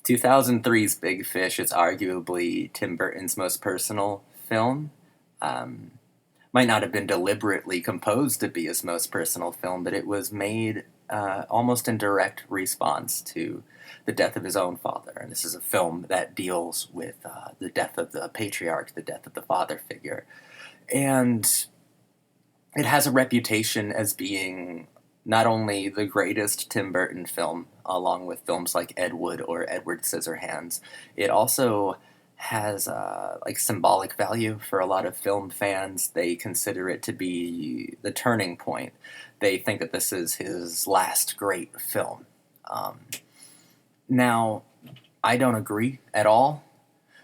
2003's Big Fish is arguably Tim Burton's most personal film. Um, might not have been deliberately composed to be his most personal film, but it was made almost in direct response to the death of his own father. And this is a film that deals with the death of the patriarch, the death of the father figure. And it has a reputation as being not only the greatest Tim Burton film, along with films like Ed Wood or Edward Scissorhands, it also has like symbolic value for a lot of film fans. They consider it to be the turning point. They think that this is his last great film. Now, I don't agree at all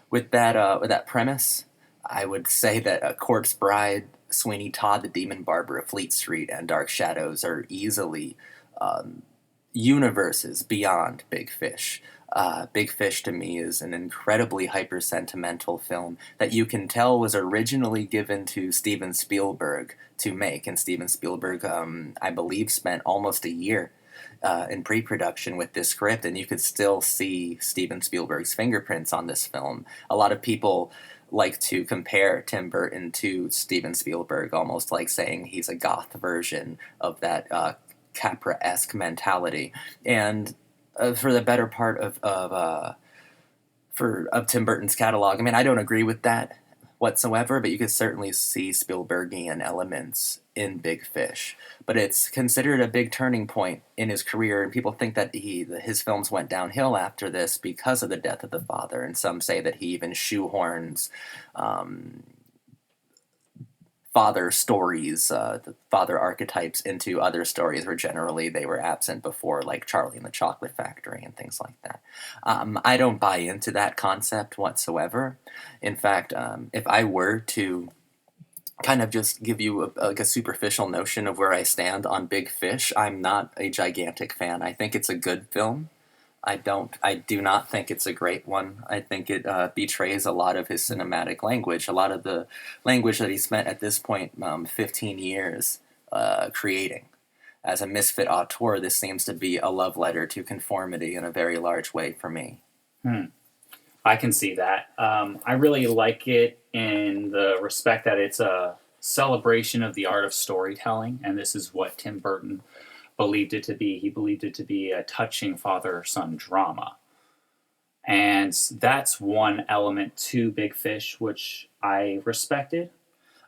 with that premise. I would say that A Corpse Bride, Sweeney Todd, The Demon Barber of Fleet Street, and Dark Shadows are easily um, universes beyond Big Fish. Big Fish to me is an incredibly hyper sentimental film that you can tell was originally given to Steven Spielberg to make, and Steven Spielberg, I believe, spent almost a year in pre-production with this script, and you could still see Steven Spielberg's fingerprints on this film. A lot of people like to compare Tim Burton to Steven Spielberg, almost like saying he's a goth version of that Capra-esque mentality. And for the better part of Tim Burton's catalog, I mean, I don't agree with that whatsoever, but you could certainly see Spielbergian elements in Big Fish. But it's considered a big turning point in his career, and people think that his films went downhill after this because of the death of the father, and some say that he even shoehorns um, father stories, the father archetypes into other stories where generally they were absent before, like Charlie and the Chocolate Factory and things like that. I don't buy into that concept whatsoever. In fact, if I were to kind of just give you like a superficial notion of where I stand on Big Fish, I'm not a gigantic fan. I think it's a good film. I do not think it's a great one. I think it betrays a lot of his cinematic language, a lot of the language that he spent at this point 15 years creating. As a misfit auteur, this seems to be a love letter to conformity in a very large way for me. Hmm. I can see that. I really like it in the respect that it's a celebration of the art of storytelling, and this is what Tim Burton believed it to be. He believed it to be a touching father-son drama. And that's one element to Big Fish, which I respected.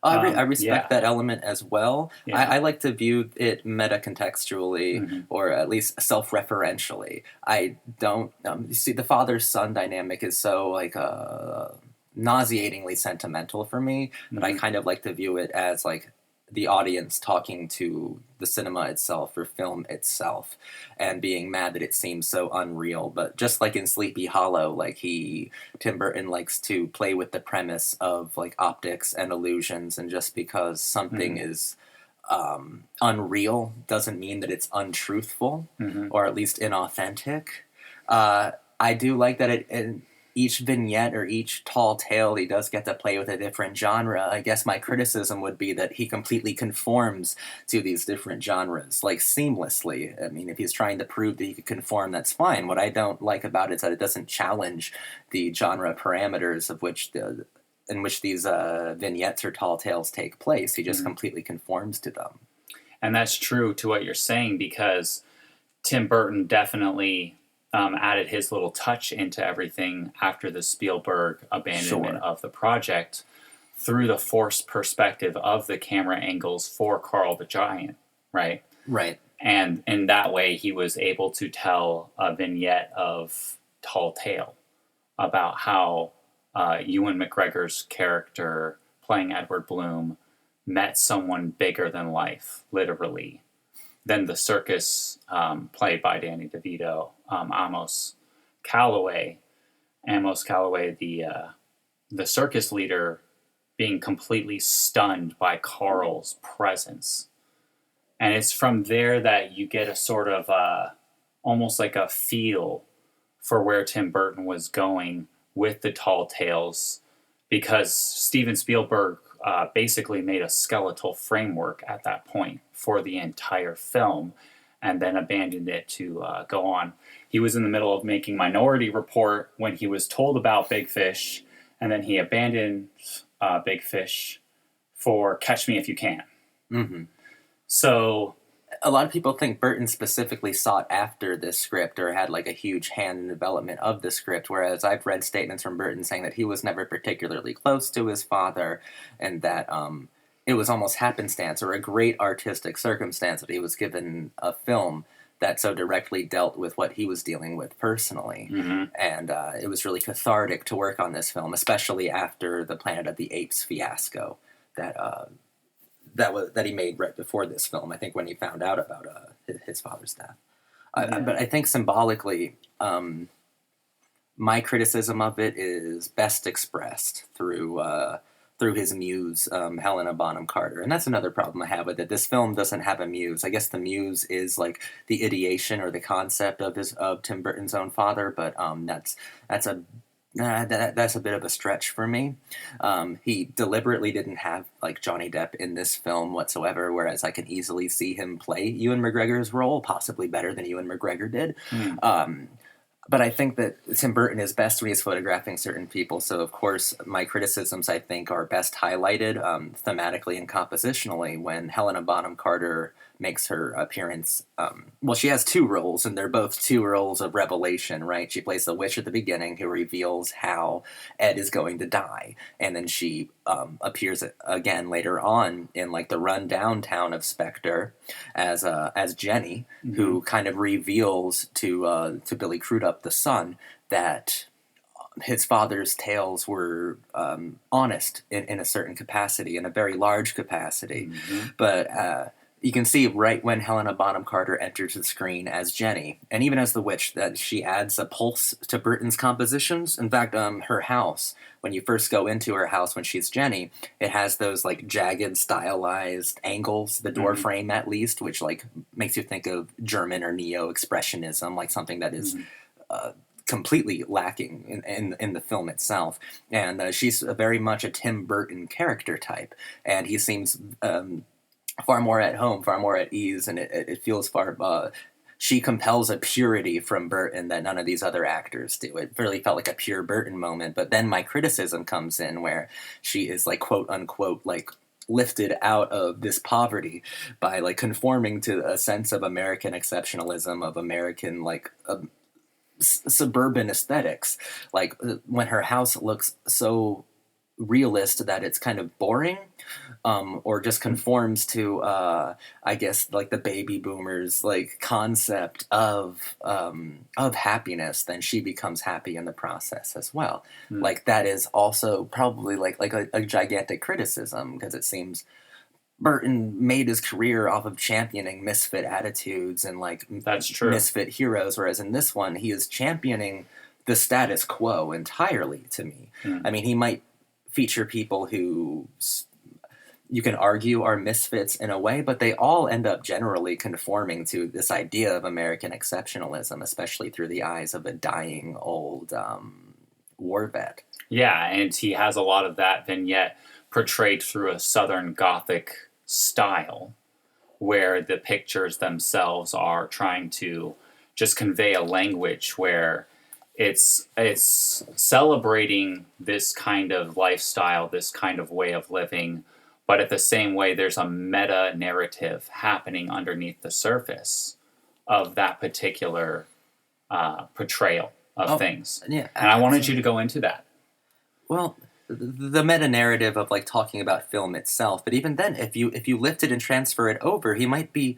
I respect Yeah, that element as well. yeah. I like to view it meta-contextually, Hmm. or at least self-referentially. I don't... you see, the father-son dynamic is so, like, nauseatingly sentimental for me, but I Hmm. kind of like to view it as, like, the audience talking to the cinema itself or film itself and being mad that it seems so unreal. But just like in Sleepy Hollow, like Tim Burton likes to play with the premise of like optics and illusions, and just because something Hmm. is unreal doesn't mean that it's untruthful Hmm. or at least inauthentic. Uh, I do like that in each vignette or each tall tale, he does get to play with a different genre. I guess my criticism would be that he completely conforms to these different genres, like seamlessly. I mean, if he's trying to prove that he could conform, that's fine. What I don't like about it is that it doesn't challenge the genre parameters in which these vignettes or tall tales take place. He just Hmm. completely conforms to them. And that's true to what you're saying because Tim Burton definitely added his little touch into everything after the Spielberg abandonment Sure. of the project through the forced perspective of the camera angles for Carl the Giant, right? Right. And in that way, he was able to tell a vignette of Tall Tale about how Ewan McGregor's character playing Edward Bloom met someone bigger than life, literally, than the circus played by Danny DeVito, Calloway. Amos Calloway, the circus leader, being completely stunned by Carl's presence. And it's from there that you get a sort of almost like a feel for where Tim Burton was going with the tall tales, because Steven Spielberg basically made a skeletal framework at that point for the entire film and then abandoned it to go on. he was in the middle of making Minority Report when he was told about Big Fish, and then he abandoned Big Fish for Catch Me If You Can. Mm-hmm. So a lot of people think Burton specifically sought after this script or had like a huge hand in the development of the script, whereas I've read statements from Burton saying that he was never particularly close to his father, and that it was almost happenstance or a great artistic circumstance that he was given a film that so directly dealt with what he was dealing with personally. mm-hmm. And it was really cathartic to work on this film, especially after the Planet of the Apes fiasco that he made right before this film. I think when he found out about his father's death. But I think symbolically, my criticism of it is best expressed through his muse, Helena Bonham Carter, and that's another problem I have with it. This film doesn't have a muse. I guess the muse is like the ideation or the concept of Tim Burton's own father, but that's a bit of a stretch for me. He deliberately didn't have like Johnny Depp in this film whatsoever, whereas I can easily see him play Ewan McGregor's role, possibly better than Ewan McGregor did. But I think that Tim Burton is best when he's photographing certain people. So, of course, my criticisms, I think, are best highlighted thematically and compositionally when Helena Bonham Carter makes her appearance. Well, she has two roles, and they're both two roles of revelation, right? She plays the witch at the beginning who reveals how Ed is going to die. And then she appears again later on in, like, the run-down town of Spectre as Jenny, mm-hmm. who kind of reveals to Billy Crudup, the son, that his father's tales were honest in a certain capacity, in a very large capacity. Mm-hmm. But you can see right when Helena Bonham Carter enters the screen as Jenny, and even as the witch, that she adds a pulse to Burton's compositions. In fact, her house, when you first go into her house when she's Jenny, it has those like jagged, stylized angles, the door mm-hmm. frame at least, which like makes you think of German or neo-expressionism, like something that is completely lacking in the film itself. And she's very much a Tim Burton character type, and he seems far more at home, far more at ease, and it feels far... she compels a purity from Burton that none of these other actors do. It really felt like a pure Burton moment, but then my criticism comes in where she is, like, quote-unquote, like, lifted out of this poverty by, like, conforming to a sense of American exceptionalism, of American, like... suburban aesthetics. Like, when her house looks so realist that it's kind of boring, or just conforms to I guess like the baby boomers like concept of happiness, then she becomes happy in the process as well. Like, that is also probably like a gigantic criticism, because it seems Burton made his career off of championing misfit attitudes and like that's true. Misfit heroes, whereas in this one he is championing the status quo entirely, to me. I mean, he might feature people who you can argue are misfits in a way, but they all end up generally conforming to this idea of American exceptionalism, especially through the eyes of a dying old war vet. Yeah, and he has a lot of that vignette portrayed through a Southern Gothic style, where the pictures themselves are trying to just convey a language where it's celebrating this kind of lifestyle, this kind of way of living, but at the same way there's a meta narrative happening underneath the surface of that particular portrayal of things. Yeah, and I wanted you to go into that. Well, the meta narrative of like talking about film itself, but even then, if you lift it and transfer it over, he might be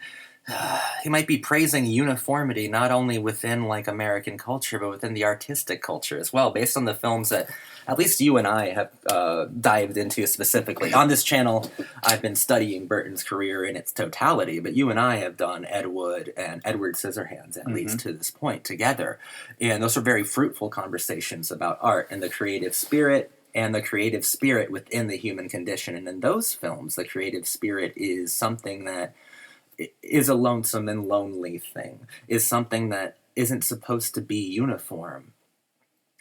praising uniformity not only within like American culture, but within the artistic culture as well, based on the films that at least you and I have dived into specifically. On this channel, I've been studying Burton's career in its totality, but you and I have done Ed Wood and Edward Scissorhands, at least to this point, together. And those are very fruitful conversations about art and the creative spirit, and the creative spirit within the human condition. And in those films, the creative spirit is something that is a lonesome and lonely thing, is something that isn't supposed to be uniform.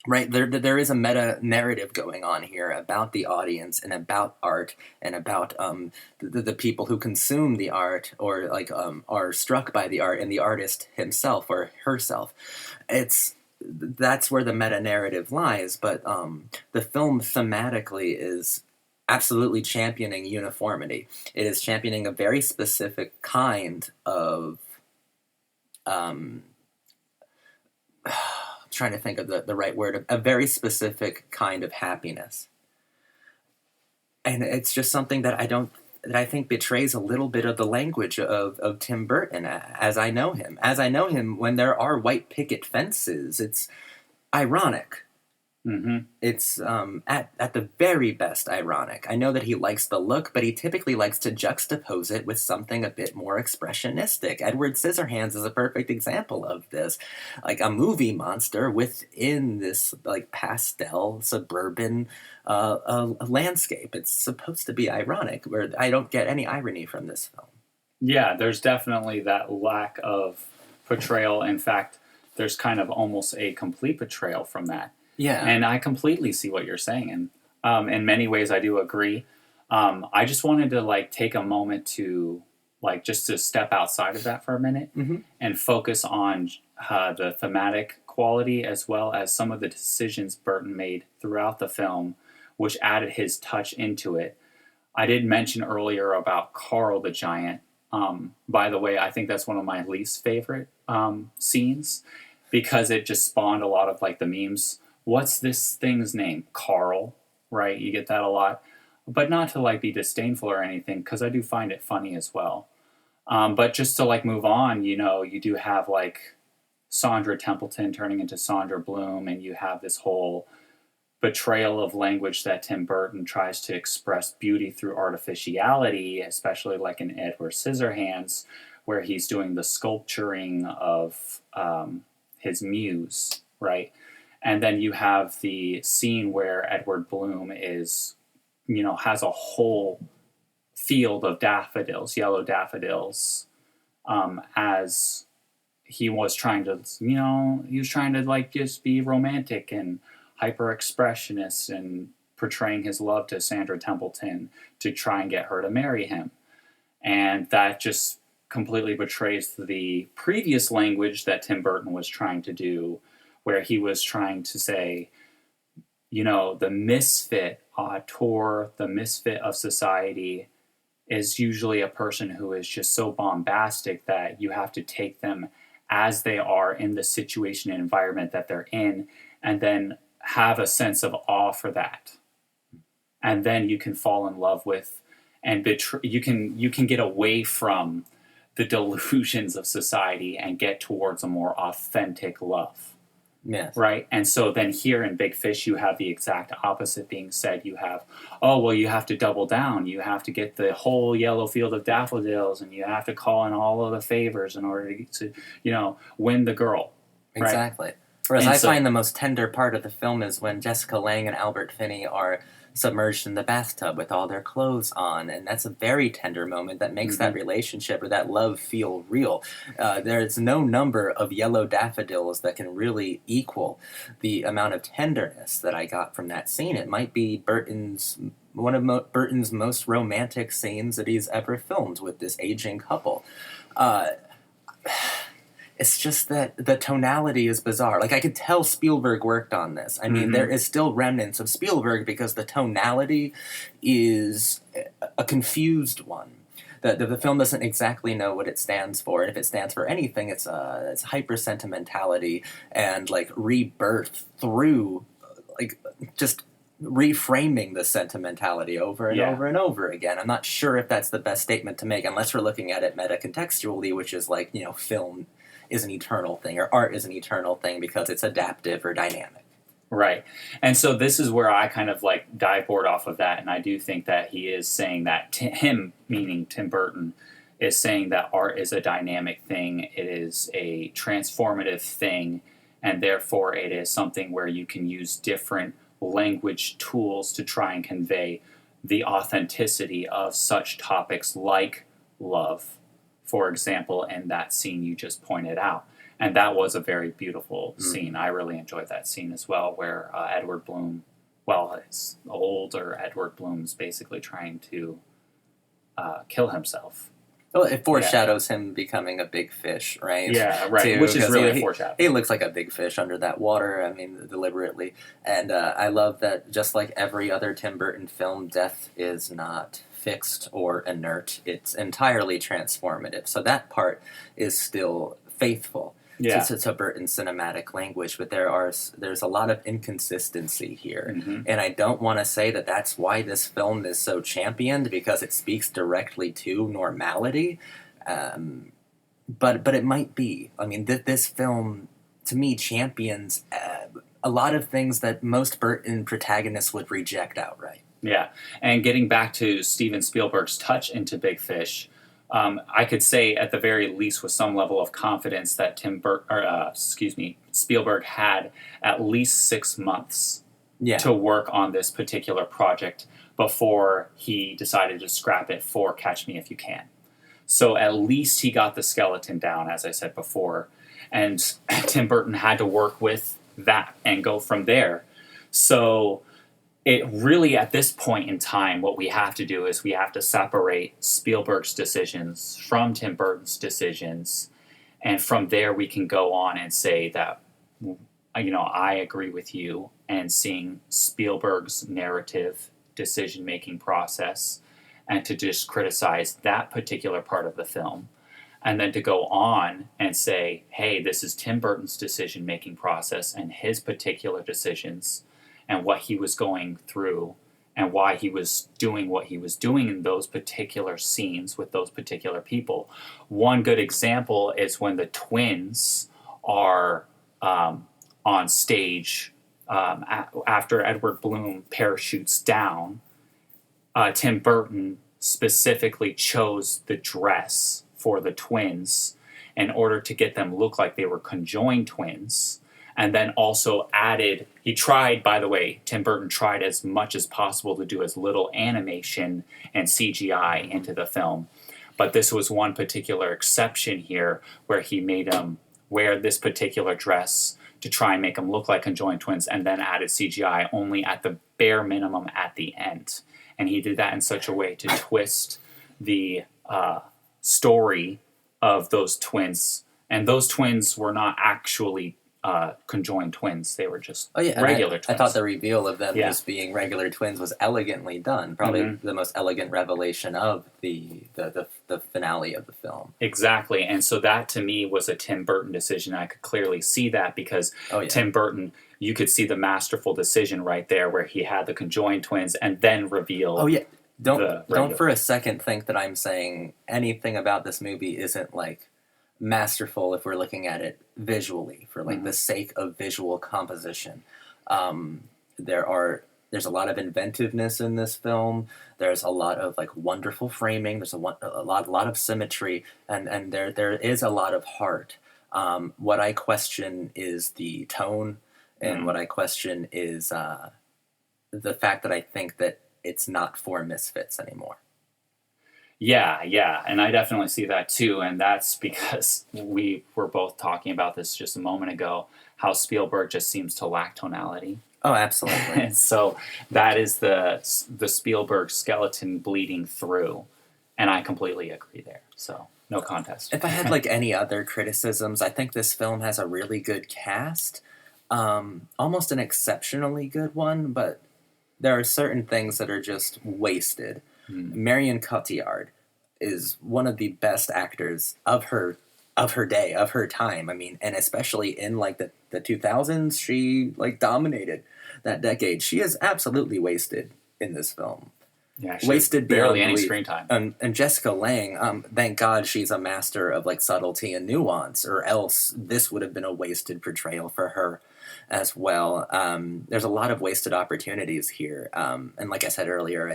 Right, there is a meta narrative going on here about the audience and about art and about the people who consume the art or like are struck by the art and the artist himself or herself. It's That's where the meta narrative lies, but the film thematically is absolutely championing uniformity. It is championing a very specific kind of um, trying to think of the right word, a very specific kind of happiness. And it's just something that I think betrays a little bit of the language of Tim Burton as I know him. As I know him, when there are white picket fences, it's ironic. Mm-hmm. It's at the very best ironic. I know that he likes the look, but he typically likes to juxtapose it with something a bit more expressionistic. Edward Scissorhands is a perfect example of this, like a movie monster within this like pastel suburban landscape. It's supposed to be ironic, where I don't get any irony from this film. Yeah, there's definitely that lack of portrayal. In fact, there's kind of almost a complete betrayal from that. Yeah. And I completely see what you're saying, and in many ways, I do agree. I just wanted to like take a moment to like just to step outside of that for a minute Hmm. and focus on the thematic quality as well as some of the decisions Burton made throughout the film, which added his touch into it. I did mention earlier about Carl the Giant. By the way, I think that's one of my least favorite scenes because it just spawned a lot of like the memes. What's this thing's name? Carl, right? You get that a lot. But not to like be disdainful or anything, because I do find it funny as well. But just to like move on, you know, you do have like Sandra Templeton turning into Sandra Bloom, and you have this whole betrayal of language that Tim Burton tries to express beauty through artificiality, especially like in Edward Scissorhands, where he's doing the sculpturing of his muse, right? And then you have the scene where Edward Bloom is, you know, has a whole field of daffodils, yellow daffodils, as he was trying to, you know, he was trying to like just be romantic and hyper expressionist and portraying his love to Sandra Templeton to try and get her to marry him. And that just completely betrays the previous language that Tim Burton was trying to do, where he was trying to say, you know, the misfit auteur, the misfit of society is usually a person who is just so bombastic that you have to take them as they are in the situation and environment that they're in, and then have a sense of awe for that. And then you can fall in love with and you can get away from the delusions of society and get towards a more authentic love. Yes. Right. And so then here in Big Fish, you have the exact opposite being said. You have, oh, well, you have to double down. You have to get the whole yellow field of daffodils and you have to call in all of the favors in order to you know, win the girl. Right? Exactly. Whereas And I so, find the most tender part of the film is when Jessica Lange and Albert Finney are submerged in the bathtub with all their clothes on, and that's a very tender moment that makes that relationship or that love feel real. There's no number of yellow daffodils that can really equal the amount of tenderness that I got from that scene. It might be one of Burton's most romantic scenes that he's ever filmed with this aging couple. Uh, It's just that the tonality is bizarre. Like, I could tell Spielberg worked on this. I mean, there is still remnants of Spielberg because the tonality is a confused one. The film doesn't exactly know what it stands for. And if it stands for anything, it's hyper sentimentality and, like, rebirth through, like, just reframing the sentimentality over and over and over again. I'm not sure if that's the best statement to make unless we're looking at it meta-contextually, which is like, you know, film is an eternal thing or art is an eternal thing because it's adaptive or dynamic. right. And so this is where I kind of like dive board off of that. And I do think that he is saying that him, meaning Tim Burton, is saying that art is a dynamic thing. It is a transformative thing. And therefore it is something where you can use different language tools to try and convey the authenticity of such topics like love, for example, in that scene you just pointed out. And that was a very beautiful scene. I really enjoyed that scene as well, where Edward Bloom, well, it's older Edward Bloom's basically trying to kill himself. Well, it foreshadows him becoming a big fish, right? Yeah, right. Too, Which is really a he, foreshadow. he looks like a big fish under that water, I mean, deliberately. And I love that just like every other Tim Burton film, death is not fixed or inert. It's entirely transformative. So that part is still faithful to Burton's cinematic language, but there's a lot of inconsistency here, and I don't want to say that that's why this film is so championed, because it speaks directly to normality, but it might be. I mean, this film to me champions a lot of things that most Burton protagonists would reject outright. Yeah, and getting back to Steven Spielberg's touch into Big Fish. I could say at the very least with some level of confidence that Spielberg had at least 6 months to work on this particular project before he decided to scrap it for Catch Me If You Can. So at least he got the skeleton down, as I said before, and Tim Burton had to work with that and go from there. So it really, at this point in time, what we have to do is we have to separate Spielberg's decisions from Tim Burton's decisions. And from there, we can go on and say that, I agree with you, and seeing Spielberg's narrative decision-making process, and to just criticize that particular part of the film. And then to go on and say, hey, this is Tim Burton's decision-making process and his particular decisions, and what he was going through, and why he was doing what he was doing in those particular scenes with those particular people. One good example is when the twins are on stage after Edward Bloom parachutes down. Tim Burton specifically chose the dress for the twins in order to get them look like they were conjoined twins. And then also added, Tim Burton tried as much as possible to do as little animation and CGI into the film. But this was one particular exception here where he made them wear this particular dress to try and make them look like conjoined twins, and then added CGI only at the bare minimum at the end. And he did that in such a way to twist the story of those twins. And those twins were not actually conjoined twins. They were just regular twins. I thought the reveal of them as being regular twins was elegantly done. Probably the most elegant revelation of the finale of the film. Exactly. And so that to me was a Tim Burton decision. I could clearly see that because Tim Burton, you could see the masterful decision right there where he had the conjoined twins and then reveal Don't for a second think that I'm saying anything about this movie isn't like masterful if we're looking at it visually for like the sake of visual composition. There's a lot of inventiveness in this film. There's a lot of like wonderful framing. There's a lot of symmetry, and there is a lot of heart. What I question is the tone, and what I question is the fact that I think that it's not for misfits anymore. Yeah, and I definitely see that too, and that's because we were both talking about this just a moment ago, how Spielberg just seems to lack tonality. Oh, absolutely. And so that is the Spielberg skeleton bleeding through, and I completely agree there, so no contest. If I had like any other criticisms, I think this film has a really good cast, almost an exceptionally good one, but there are certain things that are just wasted. Marion Cotillard is one of the best actors of her day, of her time. I mean, and especially in like the 2000s, she like dominated that decade. She is absolutely wasted in this film. Yeah, she wasted barely any screen time. And Jessica Lange, thank God she's a master of like subtlety and nuance, or else this would have been a wasted portrayal for her as well. There's a lot of wasted opportunities here. And like I said earlier,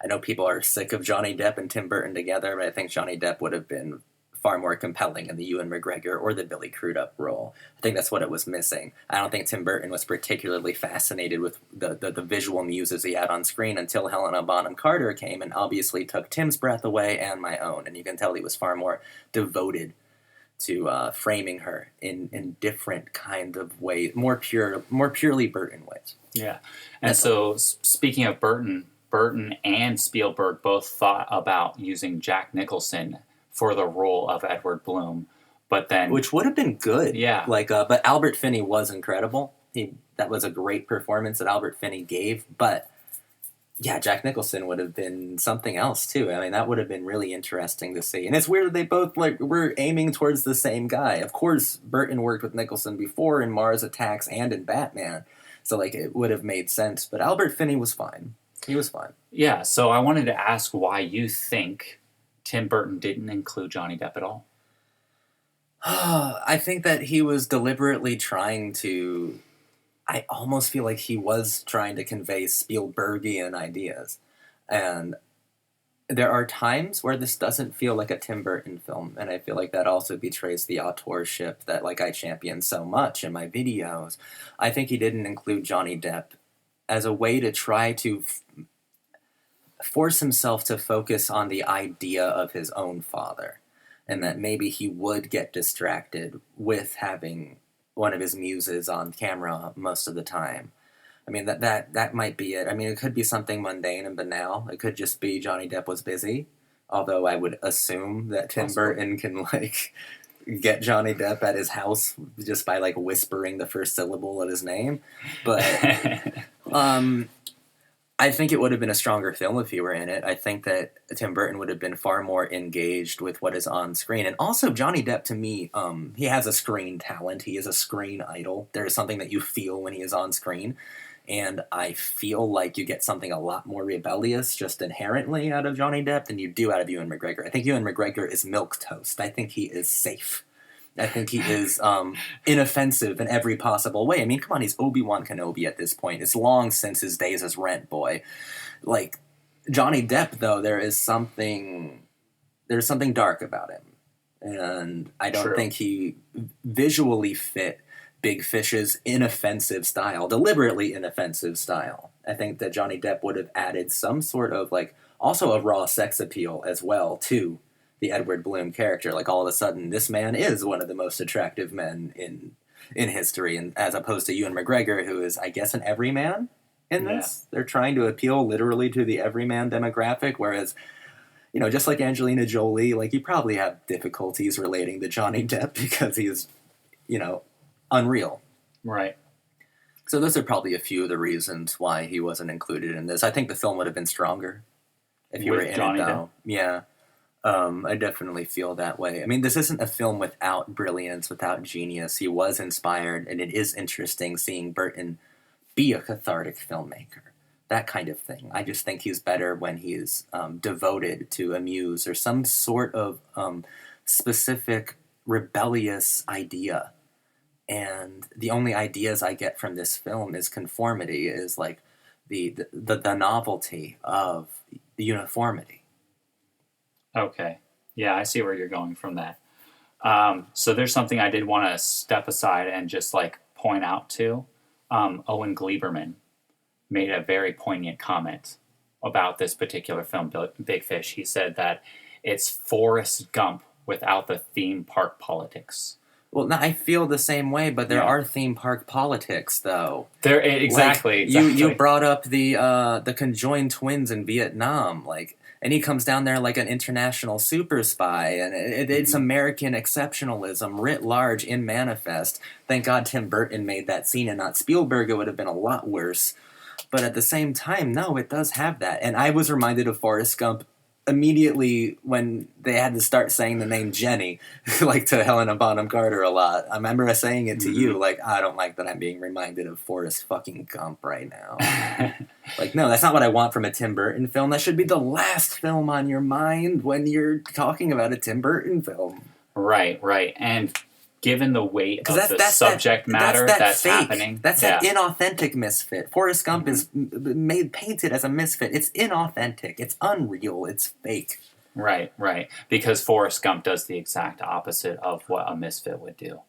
I know people are sick of Johnny Depp and Tim Burton together, but I think Johnny Depp would have been far more compelling in the Ewan McGregor or the Billy Crudup role. I think that's what it was missing. I don't think Tim Burton was particularly fascinated with the visual muses he had on screen until Helena Bonham Carter came and obviously took Tim's breath away and my own. And you can tell he was far more devoted framing her in different kind of ways, more purely Burton ways. Yeah. And so speaking of Burton and Spielberg both thought about using Jack Nicholson for the role of Edward Bloom, but then which would have been good. Yeah. But Albert Finney was incredible. That was a great performance that Albert Finney gave, but yeah, Jack Nicholson would have been something else too. I mean, that would have been really interesting to see. And it's weird that they both were aiming towards the same guy. Of course, Burton worked with Nicholson before in Mars Attacks and in Batman, so it would have made sense. But Albert Finney was fine. He was fine. Yeah. So I wanted to ask why you think Tim Burton didn't include Johnny Depp at all. I think that he was deliberately trying to. I almost feel like he was trying to convey Spielbergian ideas. And there are times where this doesn't feel like a Tim Burton film, and I feel like that also betrays the auteurship that I champion so much in my videos. I think he didn't include Johnny Depp as a way to try to force himself to focus on the idea of his own father, and that maybe he would get distracted with having one of his muses on camera most of the time. I mean, that might be it. I mean, it could be something mundane and banal. It could just be Johnny Depp was busy, although I would assume that Tim Burton can, get Johnny Depp at his house just by, whispering the first syllable of his name. But, I think it would have been a stronger film if he were in it. I think that Tim Burton would have been far more engaged with what is on screen. And also, Johnny Depp, to me, he has a screen talent. He is a screen idol. There is something that you feel when he is on screen. And I feel like you get something a lot more rebellious just inherently out of Johnny Depp than you do out of Ewan McGregor. I think Ewan McGregor is milquetoast. I think he is safe. I think he is inoffensive in every possible way. I mean, come on, he's Obi-Wan Kenobi at this point. It's long since his days as Rent Boy. Johnny Depp, though, there's something dark about him. And I don't think he visually fit Big Fish's inoffensive style, deliberately inoffensive style. I think that Johnny Depp would have added some sort of, also a raw sex appeal as well, too. The Edward Bloom character, all of a sudden, this man is one of the most attractive men in history, and as opposed to Ewan McGregor, who is, I guess, an everyman in this. They're trying to appeal literally to the everyman demographic, whereas, just like Angelina Jolie, you probably have difficulties relating to Johnny Depp because he's, unreal. Right. So those are probably a few of the reasons why he wasn't included in this. I think the film would have been stronger if you were in Johnny it, though. Depp. Yeah. I definitely feel that way. I mean, this isn't a film without brilliance, without genius. He was inspired, and it is interesting seeing Burton be a cathartic filmmaker. That kind of thing. I just think he's better when he's devoted to a muse or some sort of specific rebellious idea. And the only ideas I get from this film is conformity, is the novelty of the uniformity. Okay. Yeah, I see where you're going from that. So there's something I did want to step aside and just point out to. Owen Gleiberman made a very poignant comment about this particular film, Big Fish. He said that it's Forrest Gump without the theme park politics. Well, no, I feel the same way, but there are theme park politics, though. There exactly. You brought up the conjoined twins in Vietnam, and he comes down there like an international super spy, and it's American exceptionalism writ large in manifest. Thank God Tim Burton made that scene and not Spielberg. It would have been a lot worse. But at the same time, no, it does have that. And I was reminded of Forrest Gump immediately when they had to start saying the name Jenny, to Helena Bonham Carter a lot. I remember saying it to you, I don't like that I'm being reminded of Forrest fucking Gump right now. No, that's not what I want from a Tim Burton film. That should be the last film on your mind when you're talking about a Tim Burton film. Right. And given the weight of the subject matter that's happening. That's an inauthentic misfit. Forrest Gump is painted as a misfit. It's inauthentic. It's unreal. It's fake. Right. Because Forrest Gump does the exact opposite of what a misfit would do.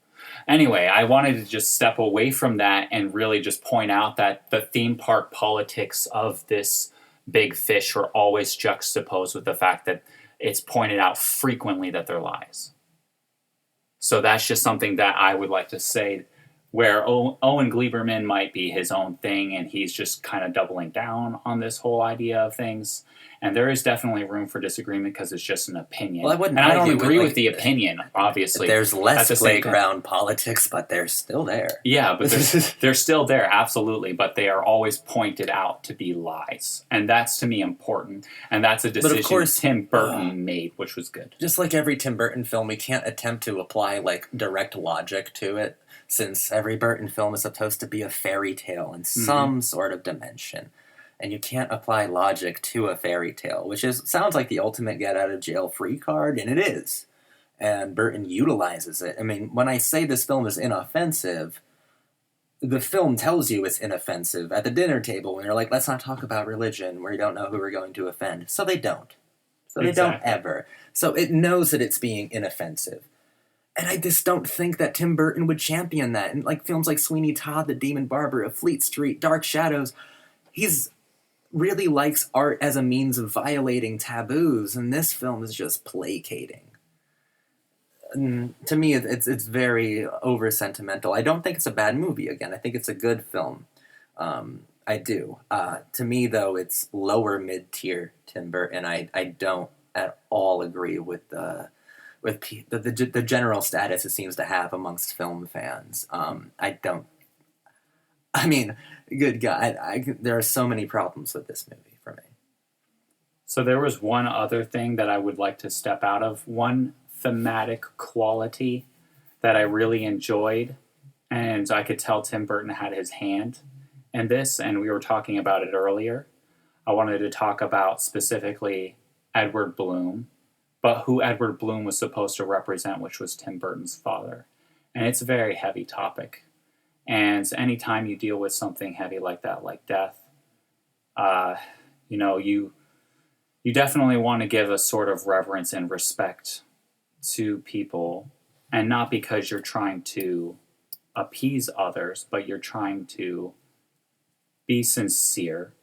Anyway, I wanted to just step away from that and really just point out that the theme park politics of this Big Fish are always juxtaposed with the fact that it's pointed out frequently that they're lies. So that's just something that I would like to say, where Owen Gleiberman might be his own thing and he's just kind of doubling down on this whole idea of things. And there is definitely room for disagreement because it's just an opinion. Well, I wouldn't and I don't argue agree with, with the opinion, obviously. There's At less the same time. playground politics, but they're still there. Yeah, but they're still there, absolutely. But they are always pointed out to be lies. And that's, to me, important. And that's a decision course, Tim Burton made, which was good. Just like every Tim Burton film, we can't attempt to apply, like, direct logic to it, since every Burton film is supposed to be a fairy tale in some sort of dimension. And you can't apply logic to a fairy tale, which sounds like the ultimate get-out-of-jail-free card, and it is. And Burton utilizes it. I mean, when I say this film is inoffensive, the film tells you it's inoffensive at the dinner table when they're like, let's not talk about religion, we don't know who we're going to offend. So they don't. So they don't ever. So it knows that it's being inoffensive. And I just don't think that Tim Burton would champion that. And like films like Sweeney Todd, The Demon Barber, of Fleet Street, Dark Shadows, he's really likes art as a means of violating taboos, and this film is just placating. And to me, it's very over-sentimental. I don't think it's a bad movie, again. I think it's a good film. I do. To me, though, it's lower mid-tier Tim Burton. I don't at all agree with the general status it seems to have amongst film fans. I don't. I mean, good God, there are so many problems with this movie for me. So there was one other thing that I would like to step out of. One thematic quality that I really enjoyed, and I could tell Tim Burton had his hand in this, and we were talking about it earlier. I wanted to talk about specifically Edward Bloom, but who Edward Bloom was supposed to represent, which was Tim Burton's father. And it's a very heavy topic. And anytime you deal with something heavy like that, like death, you definitely want to give a sort of reverence and respect to people, and not because you're trying to appease others, but you're trying to be sincere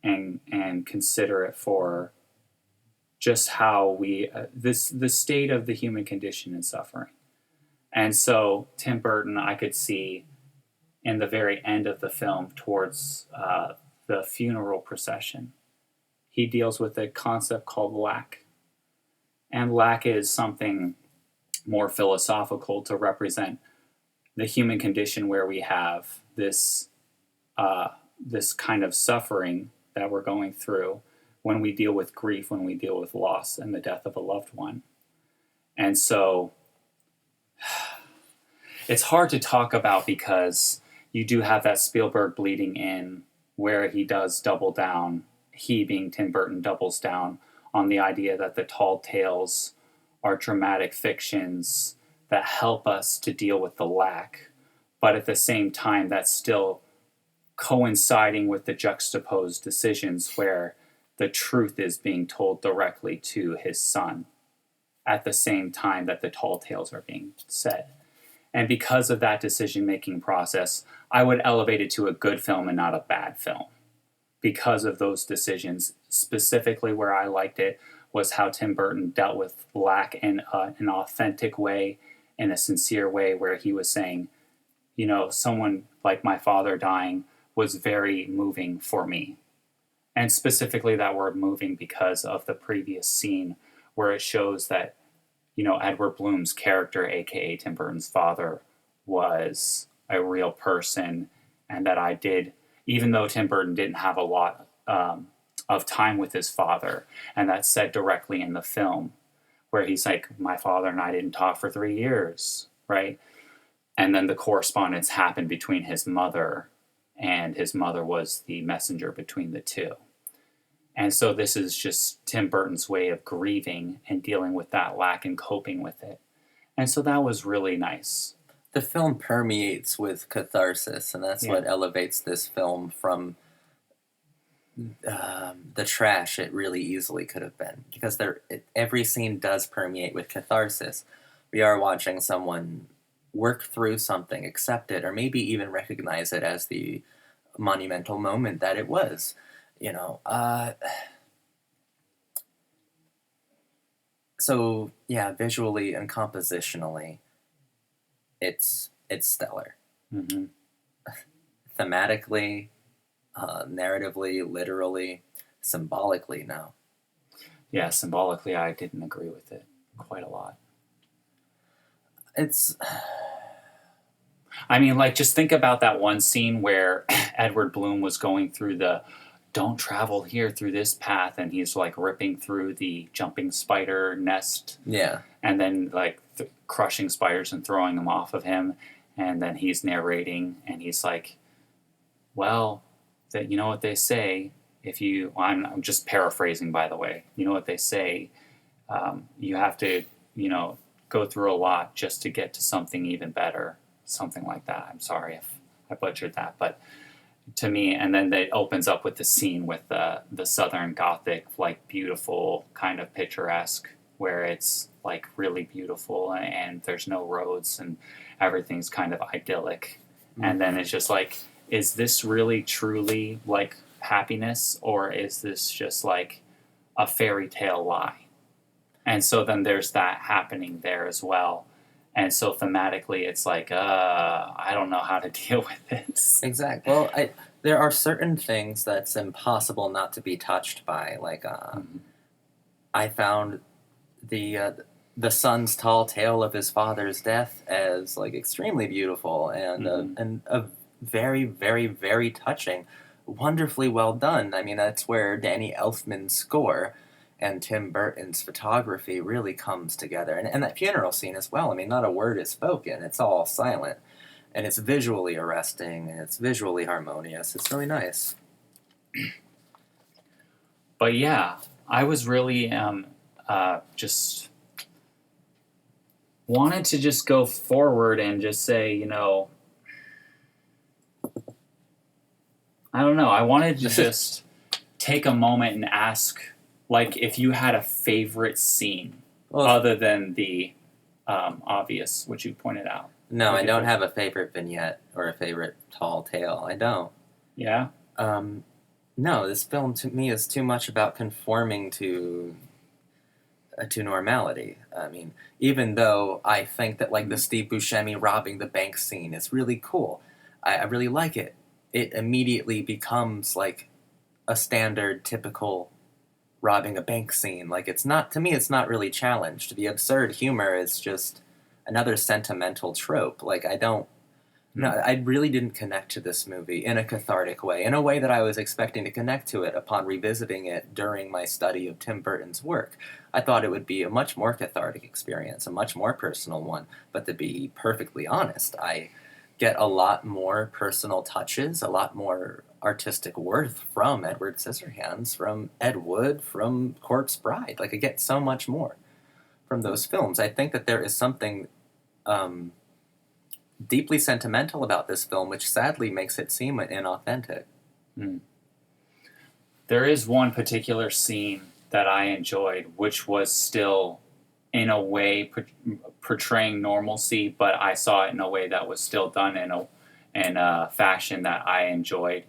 and considerate for just how the state of the human condition and suffering. And so Tim Burton, I could see in the very end of the film, towards the funeral procession, he deals with a concept called lack. And lack is something more philosophical to represent the human condition, where we have this kind of suffering that we're going through when we deal with grief, when we deal with loss and the death of a loved one. And so it's hard to talk about because you do have that Spielberg bleeding in, where he does double down, he being Tim Burton doubles down on the idea that the tall tales are dramatic fictions that help us to deal with the lack, but at the same time that's still coinciding with the juxtaposed decisions where the truth is being told directly to his son at the same time that the tall tales are being said. And because of that decision-making process, I would elevate it to a good film and not a bad film. Because of those decisions, specifically where I liked it was how Tim Burton dealt with lack in an authentic way, in a sincere way, where he was saying, someone like my father dying was very moving for me. And specifically that word moving because of the previous scene where it shows that Edward Bloom's character, aka Tim Burton's father, was a real person, and that even though Tim Burton didn't have a lot of time with his father, and that's said directly in the film, where he's like, my father and I didn't talk for 3 years, right? And then the correspondence happened between his mother, and his mother was the messenger between the two. And so this is just Tim Burton's way of grieving and dealing with that lack and coping with it. And so that was really nice. The film permeates with catharsis, and that's what elevates this film from the trash it really easily could have been. Because every scene does permeate with catharsis. We are watching someone work through something, accept it, or maybe even recognize it as the monumental moment that it was. So, yeah, visually and compositionally, it's stellar. Mm-hmm. Thematically, narratively, literally, symbolically. No, Yeah, symbolically, I didn't agree with it quite a lot. it's I mean, like, just think about that one scene where Edward Bloom was going through the don't travel here through this path, and he's like ripping through the jumping spider nest, yeah, and then like crushing spiders and throwing them off of him. And then he's narrating, and he's like, well, that you know what they say. If you, well, I'm just paraphrasing, by the way. You know what they say. You have to, go through a lot just to get to something even better. Something like that. I'm sorry if I butchered that, but to me, and then it opens up with the scene with the Southern Gothic, like beautiful, kind of picturesque, where it's like really beautiful and there's no roads and everything's kind of idyllic. Mm-hmm. And then it's just like, is this really truly like happiness, or is this just like a fairy tale lie? And so then there's that happening there as well. And so thematically, it's like, I don't know how to deal with this. Exactly. Well, there are certain things that's impossible not to be touched by. Like, Mm-hmm. I found the son's tall tale of his father's death as like extremely beautiful and a very, very, very touching, wonderfully well done. I mean, that's where Danny Elfman's score and Tim Burton's photography really comes together. And that funeral scene as well. I mean, not a word is spoken. It's all silent. And it's visually arresting, and it's visually harmonious. It's really nice. But yeah, I was really just wanted to just go forward and just say, I don't know. I wanted to just take a moment and ask, like, if you had a favorite scene other than the obvious, which you pointed out. No, I don't have a favorite vignette or a favorite tall tale. I don't. Yeah? No, this film to me is too much about conforming to normality. I mean, even though I think that like the Steve Buscemi robbing the bank scene is really cool, I really like it. It immediately becomes like a standard, typical robbing a bank scene. Like it's not, to me, it's not really challenged. The absurd humor is just another sentimental trope. Like I really didn't connect to this movie in a cathartic way, in a way that I was expecting to connect to it upon revisiting it during my study of Tim Burton's work. I thought it would be a much more cathartic experience, a much more personal one, but to be perfectly honest, I get a lot more personal touches, a lot more artistic worth from Edward Scissorhands, from Ed Wood, from Corpse Bride. Like, I get so much more from those films. I think that there is something deeply sentimental about this film, which sadly makes it seem inauthentic. Mm. There is one particular scene that I enjoyed, which was still, in a way, portraying normalcy, but I saw it in a way that was still done in a fashion that I enjoyed.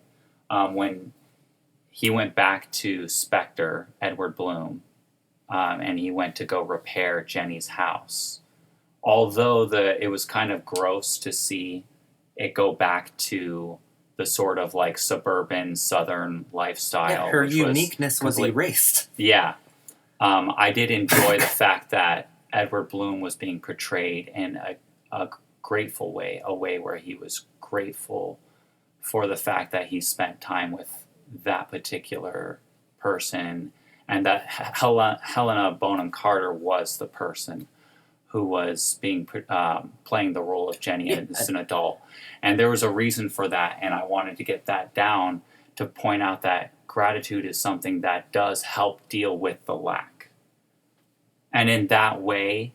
When he went back to Spectre, Edward Bloom, and he went to go repair Jenny's house. Although it was kind of gross to see it go back to the sort of like suburban Southern lifestyle. Yeah, her uniqueness was erased. Yeah. I did enjoy the fact that Edward Bloom was being portrayed in a grateful way, a way where he was grateful for the fact that he spent time with that particular person, and that Helena Bonham Carter was the person who was being playing the role of Jenny as an adult. And there was a reason for that, and I wanted to get that down to point out that gratitude is something that does help deal with the lack. And in that way,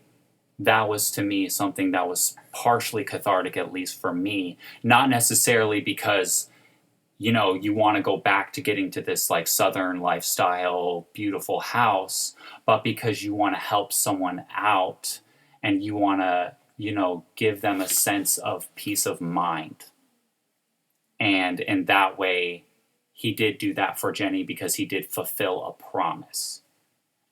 that was to me something that was partially cathartic, at least for me. Not necessarily because, you want to go back to getting to this like Southern lifestyle, beautiful house, but because you want to help someone out and you want to, give them a sense of peace of mind. And in that way, he did do that for Jenny because he did fulfill a promise.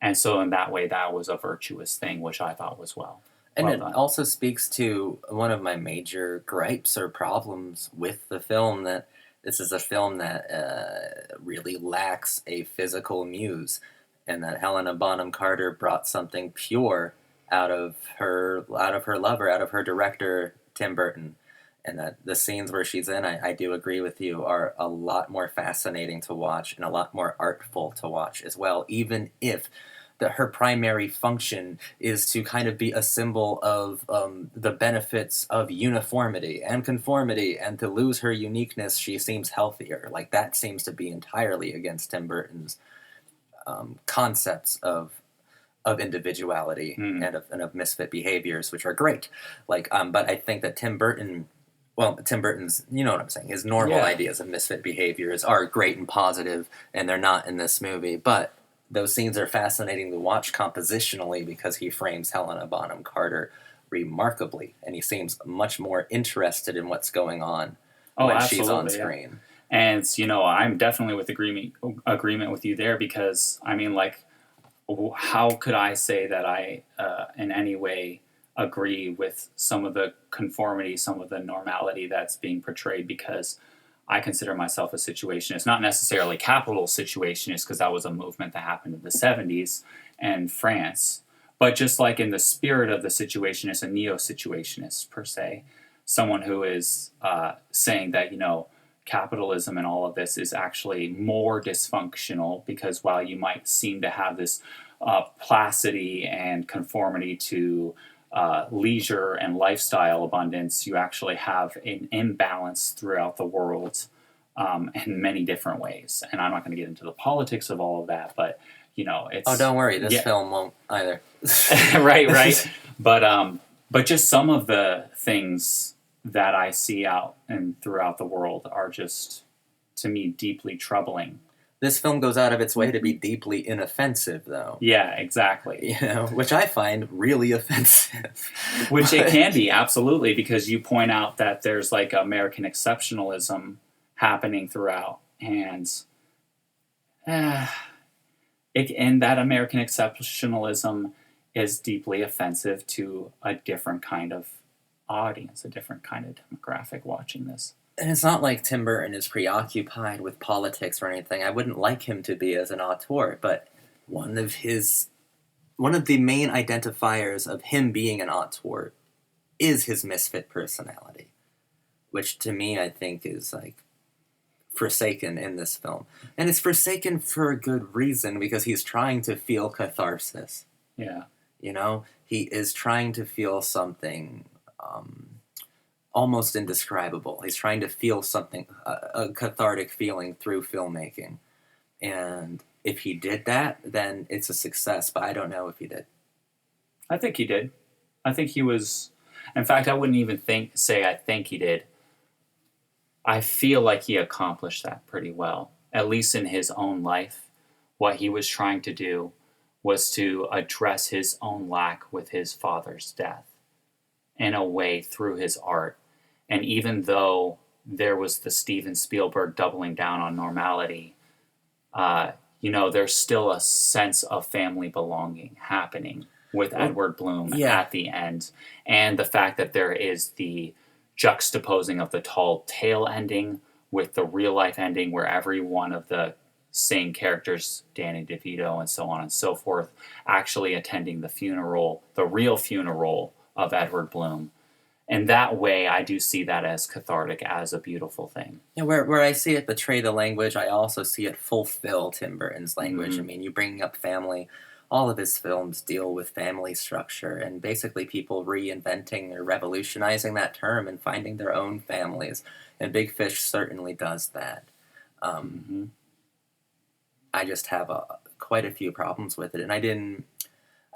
And so in that way, that was a virtuous thing, which I thought was well. And Well it done. also speaks to one of my major gripes or problems with the film, that this is a film that really lacks a physical muse, and that Helena Bonham Carter brought something pure out of her lover, out of her director Tim Burton, and that the scenes where she's in, I do agree with you, are a lot more fascinating to watch and a lot more artful to watch as well, even if that her primary function is to kind of be a symbol of the benefits of uniformity and conformity, and to lose her uniqueness, she seems healthier. Like, that seems to be entirely against Tim Burton's concepts of individuality Hmm. and of misfit behaviors, which are great. Like, but I think that Tim Burton's, you know what I'm saying, his normal Yeah. ideas of misfit behaviors are great and positive, and they're not in this movie. But those scenes are fascinating to watch compositionally because he frames Helena Bonham Carter remarkably, and he seems much more interested in what's going on Oh, when she's on absolutely. Yeah. screen. And I'm definitely with agreement with you there, because I mean, like, how could I say that I in any way agree with some of the conformity, some of the normality that's being portrayed? Because I consider myself a situationist, not necessarily capital situationist, because that was a movement that happened in the 70s and France, but just like in the spirit of the situationist, a neo-situationist per se, someone who is saying that, capitalism and all of this is actually more dysfunctional, because while you might seem to have this placidity and conformity to leisure and lifestyle abundance, you actually have an imbalance throughout the world in many different ways. And I'm not going to get into the politics of all of that, but Oh, it's don't worry, this yeah, film won't either. right. But just some of the things that I see out and throughout the world are just, to me, deeply troubling. This film goes out of its way to be deeply inoffensive, though. Yeah, exactly. Which I find really offensive. Which it can be, absolutely, because you point out that there's like American exceptionalism happening throughout, and uh, and that American exceptionalism is deeply offensive to a different kind of audience, a different kind of demographic watching this. And it's not like Tim Burton is preoccupied with politics or anything. I wouldn't like him to be as an auteur, but one of the main identifiers of him being an auteur is his misfit personality, which to me I think is like forsaken in this film. And it's forsaken for a good reason, because he's trying to feel catharsis. Yeah. He is trying to feel something almost indescribable. He's trying to feel something, a cathartic feeling through filmmaking. And if he did that, then it's a success, but I don't know if he did. I think he did. I think he was. In fact, I wouldn't even say I think he did. I feel like he accomplished that pretty well, at least in his own life. What he was trying to do was to address his own lack with his father's death in a way through his art. And even though there was the Steven Spielberg doubling down on normality, there's still a sense of family belonging happening with Edward Bloom at the end. And the fact that there is the juxtaposing of the tall tale ending with the real life ending, where every one of the same characters, Danny DeVito and so on and so forth, actually attending the funeral, the real funeral of Edward Bloom. And that way, I do see that as cathartic, as a beautiful thing. Yeah, where I see it betray the language, I also see it fulfill Tim Burton's language. Mm-hmm. I mean, you bringing up family, all of his films deal with family structure, and basically people reinventing or revolutionizing that term and finding their own families. And Big Fish certainly does that. I just have quite a few problems with it, and I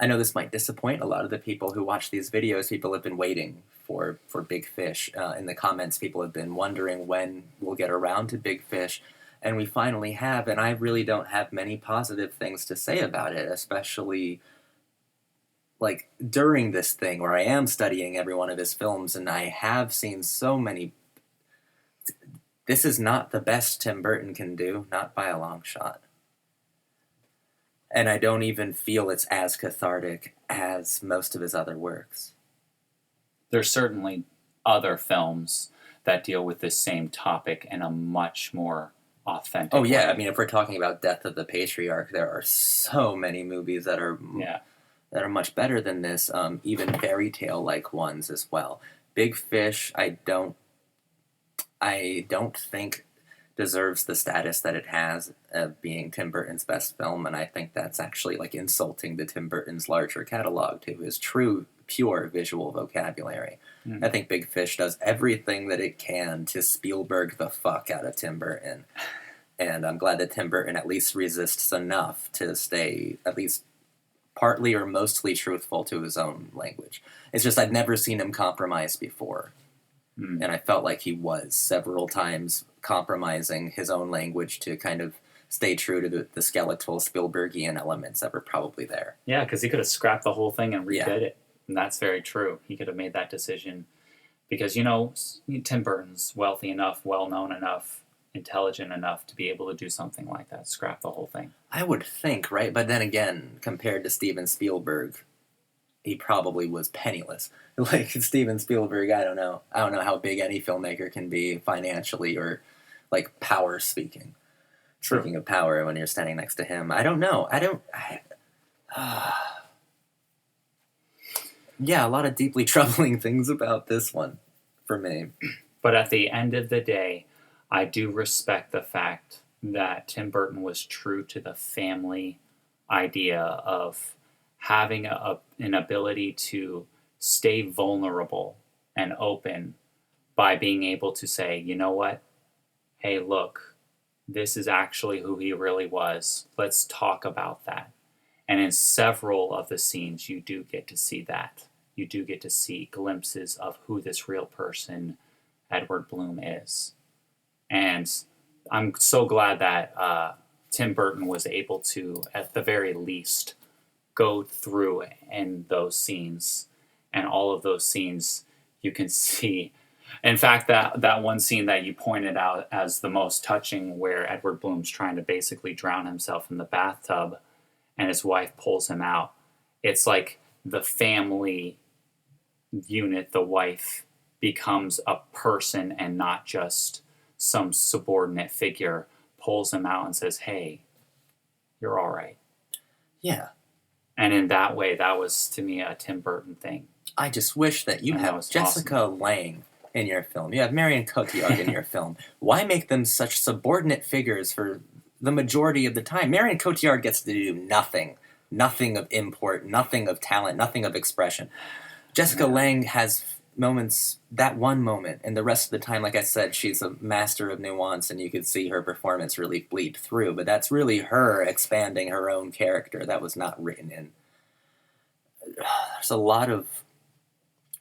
know this might disappoint a lot of the people who watch these videos. People have been waiting for Big Fish. In the comments, people have been wondering when we'll get around to Big Fish, and we finally have, and I really don't have many positive things to say about it, especially like during this thing where I am studying every one of his films, and I have seen so many. This is not the best Tim Burton can do, not by a long shot. And I don't even feel it's as cathartic as most of his other works. there's certainly other films that deal with this same topic in a much more authentic Oh yeah, way. I mean, if we're talking about Death of the Patriarch, there are so many movies that are Yeah. much better than this. Even fairy tale like ones as well. Big Fish, I don't think deserves the status that it has of being Tim Burton's best film, and I think that's actually like insulting to Tim Burton's larger catalog, to his true, pure visual vocabulary. Mm. I think Big Fish does everything that it can to Spielberg the fuck out of Tim Burton, and I'm glad that Tim Burton at least resists enough to stay at least partly or mostly truthful to his own language. It's just I'd never seen him compromise before. Mm. And I felt like he was several times compromising his own language to kind of stay true to the skeletal Spielbergian elements that were probably there. Yeah, because he could have scrapped the whole thing and redid Yeah. it. And that's very true. He could have made that decision because, Tim Burton's wealthy enough, well-known enough, intelligent enough to be able to do something like that, scrap the whole thing. I would think, right? But then again, compared to Steven Spielberg, he probably was penniless. Like Steven Spielberg, I don't know how big any filmmaker can be financially or like power speaking. True. Speaking of power, when you're standing next to him, I don't know. Yeah, a lot of deeply troubling things about this one for me. But at the end of the day, I do respect the fact that Tim Burton was true to the family idea of having an ability to stay vulnerable and open by being able to say, you know what? Hey, look, this is actually who he really was. Let's talk about that. And in several of the scenes, you do get to see that. You do get to see glimpses of who this real person, Edward Bloom, is. And I'm so glad that Tim Burton was able to, at the very least, go through in those scenes. And all of those scenes you can see. In fact, that one scene that you pointed out as the most touching, where Edward Bloom's trying to basically drown himself in the bathtub and his wife pulls him out. It's like the family unit, the wife, becomes a person and not just some subordinate figure, pulls him out and says, hey, you're all right. Yeah. And in that way, that was, to me, a Tim Burton thing. I just wish that you have Jessica Lange in your film. You have Marion Cotillard in your film. Why make them such subordinate figures for the majority of the time? Marion Cotillard gets to do nothing. Nothing of import, nothing of talent, nothing of expression. Jessica Lange has moments, that one moment, and the rest of the time, like I said, she's a master of nuance, and you could see her performance really bleed through, but that's really her expanding her own character. That was not written in. There's a lot of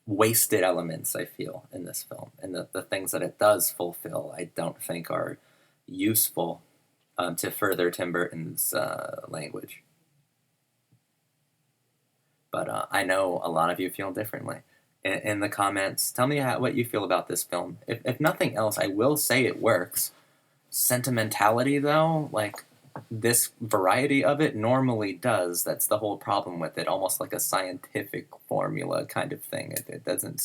wasted elements, I feel, in this film, and the things that it does fulfill, I don't think are useful to further Tim Burton's language. But I know a lot of you feel differently. In the comments, tell me what you feel about this film. If nothing else, I will say it works. Sentimentality, though, like this variety of it normally does. That's the whole problem with it, almost like a scientific formula kind of thing. It doesn't...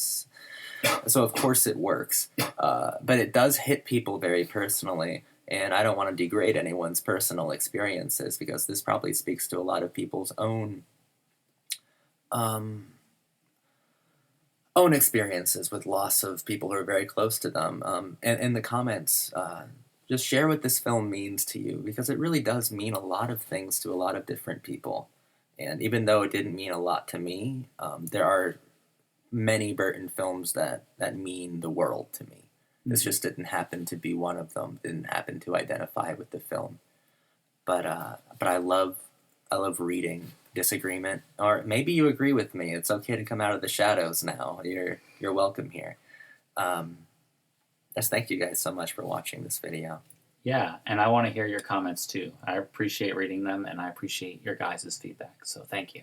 So, of course, it works. But it does hit people very personally, and I don't want to degrade anyone's personal experiences, because this probably speaks to a lot of people's own experiences with loss of people who are very close to them. And in the comments, just share what this film means to you, because it really does mean a lot of things to a lot of different people. And even though it didn't mean a lot to me, there are many Burton films that mean the world to me. This just didn't happen to be one of them. Didn't happen to identify with the film. But I love reading disagreement, or maybe you agree with me. It's okay to come out of the shadows now. You're welcome here. Just thank you guys so much for watching this video. Yeah, and I want to hear your comments too. I appreciate reading them, and I appreciate your guys' feedback. So thank you.